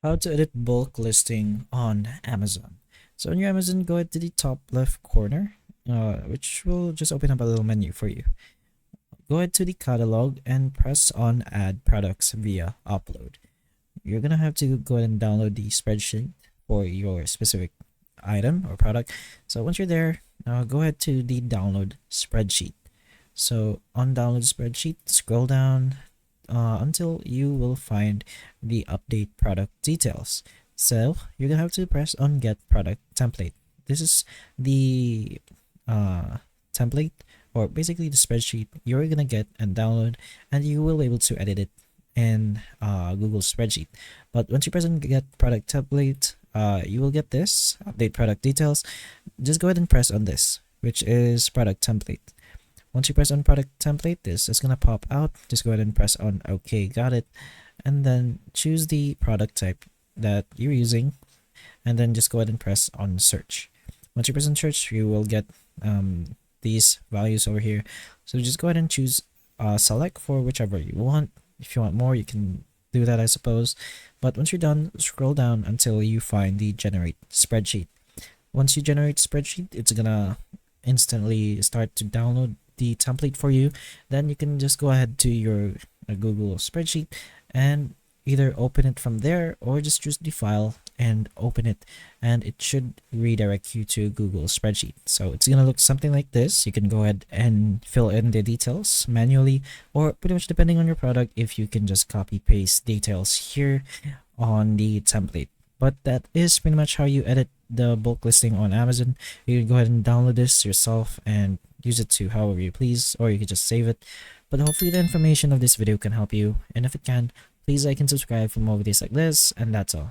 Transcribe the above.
How to edit bulk listing on Amazon. So on your Amazon, go ahead to the top left corner, which will just open up a little menu for you. Go ahead to the catalog and press on add products via upload. You're gonna have to go ahead and download the spreadsheet for your specific item or product. So once you're there, go ahead to the download spreadsheet. So on download spreadsheet, scroll down until you will find the update product details. So you're gonna have to press on get product template. This is the template, or basically the spreadsheet you're gonna get and download, and you will be able to edit it in Google Spreadsheet. But once you press on get product template, you will get this update product details. Just go ahead and press on this, which is product template. Once you press on product template, this is gonna pop out. Just go ahead and press on OK, got it, and then choose the product type that you're using, and then just go ahead and press on search. Once you press on search, you will get these values over here. So just go ahead and choose select for whichever you want. If you want more, you can do that, I suppose. But once you're done, scroll down until you find the generate spreadsheet. Once you generate spreadsheet, it's gonna instantly start to download the template for you. Then you can just go ahead to your Google spreadsheet and either open it from there or just choose the file and open it, and it should redirect you to Google spreadsheet. So it's gonna look something like this. You can go ahead and fill in the details manually, or pretty much depending on your product, if you can just copy paste details here on the template. But that is pretty much how you edit the bulk listing on Amazon. You can go ahead and download this yourself and use it to however you please, or you can just save it. But hopefully the information of this video can help you, and if it can, please like and subscribe for more videos like this, and that's all.